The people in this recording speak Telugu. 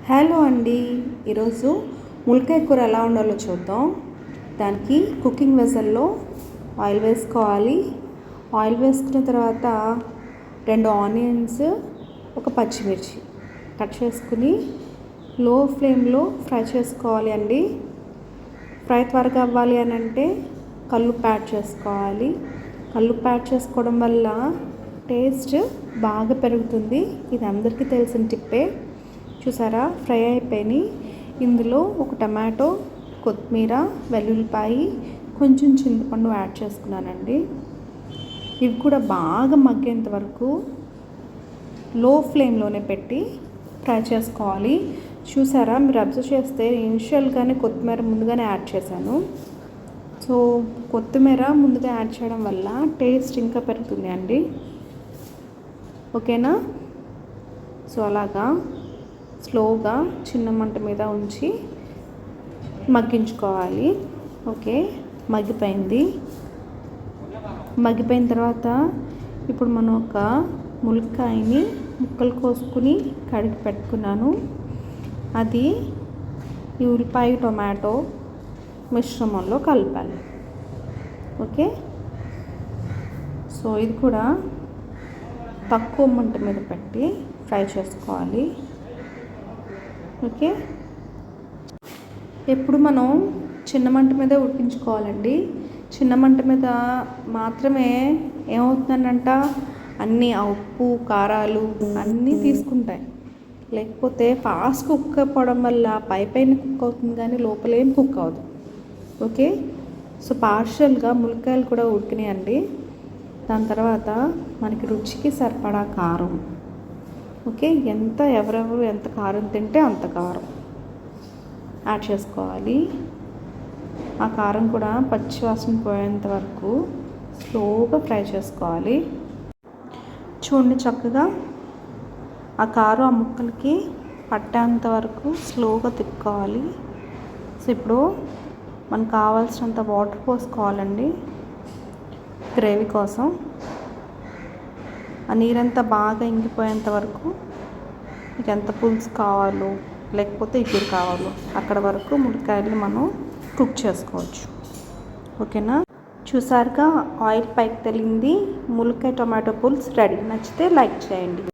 హలో అండి, ఈరోజు ములక్కాయ కూర ఎలా ఉండాలో చూద్దాం. దానికి కుకింగ్ వెజల్లో ఆయిల్ వేసుకోవాలి. ఆయిల్ వేసుకున్న తర్వాత 2 ఆనియన్స్, ఒక పచ్చిమిర్చి కట్ చేసుకుని లో ఫ్లేమ్లో ఫ్రై చేసుకోవాలి అండి. ఫ్రై త్వరగా అవ్వాలి అని అంటే కల్లుప్పు యాడ్ చేసుకోవాలి. కల్లుప్పు యాడ్ చేసుకోవడం వల్ల టేస్ట్ బాగా పెరుగుతుంది. ఇది అందరికీ తెలిసిన టిప్పే. చూసారా, ఫ్రై అయిపోయినాయి. ఇందులో ఒక టమాటో, కొత్తిమీర, వెల్లుల్లిపాయ, కొంచెం చింతపండు యాడ్ చేసుకున్నానండి. ఇవి కూడా బాగా మగ్గేంత వరకు లో ఫ్లేమ్లోనే పెట్టి ఫ్రై చేసుకోవాలి. చూసారా, మీరు అబ్జర్వ్ చేస్తే ఇనిషియల్గానే కొత్తిమీర ముందుగానే యాడ్ చేశాను. సో కొత్తిమీర ముందుగా యాడ్ చేయడం వల్ల టేస్ట్ ఇంకా పెరుగుతుంది అండి. ఓకేనా? సో అలాగా స్లోగా చిన్న మంట మీద ఉంచి మగ్గించుకోవాలి. ఓకే, మగ్గిపోయిన తర్వాత ఇప్పుడు మనం ఒక ములక్కాయని ముక్కలు కోసుకుని కడిగి పెట్టుకున్నాను. అది ఈ ఉల్లిపాయ టొమాటో మిశ్రమంలో కలపాలి. ఓకే, సో ఇది కూడా తక్కువ మంట మీద పెట్టి ఫ్రై చేసుకోవాలి. ఓకే, ఎప్పుడు మనం చిన్న మంట మీద ఉడికించుకోవాలండి. చిన్న మంట మీద మాత్రమే ఏమవుతుందంట, అన్నీ ఉప్పు కారాలు అన్నీ తీసుకుంటాయి. లేకపోతే ఫాస్ట్ కుక్ అయిపోవడం వల్ల పైన కుక్ అవుతుంది కానీ లోపలేం కుక్ అవ్వదు. ఓకే, సో పార్షియల్గా ములక్కాయలు కూడా ఉడికినాయండి. దాని తర్వాత మనకి రుచికి సరిపడా కారం. ఓకే, ఎవరెవరు ఎంత కారం తింటే అంత కారం యాడ్ చేసుకోవాలి. ఆ కారం కూడా పచ్చి వాసన పోయేంత వరకు స్లోగా ఫ్రై చేసుకోవాలి. చూడండి, చక్కగా ఆ కారం ఆ ముక్కలకి పట్టేంత వరకు స్లోగా తిప్పుకోవాలి. సో ఇప్పుడు మనకు కావాల్సినంత వాటర్ పోసుకోవాలండి గ్రేవీ కోసం. ఆ నీరంతా బాగా ఇంకిపోయేంత వరకు మీకు ఎంత పులుసు కావాలో లేకపోతే ఇగురు కావాలో అక్కడ వరకు ములక్కాయలు మనం కుక్ చేసుకోవచ్చు. ఓకేనా? చూసారుగా, ఆయిల్ పైకి తేలింది. ములక్కాయ టొమాటో పులుసు రెడీ. నచ్చితే లైక్ చేయండి.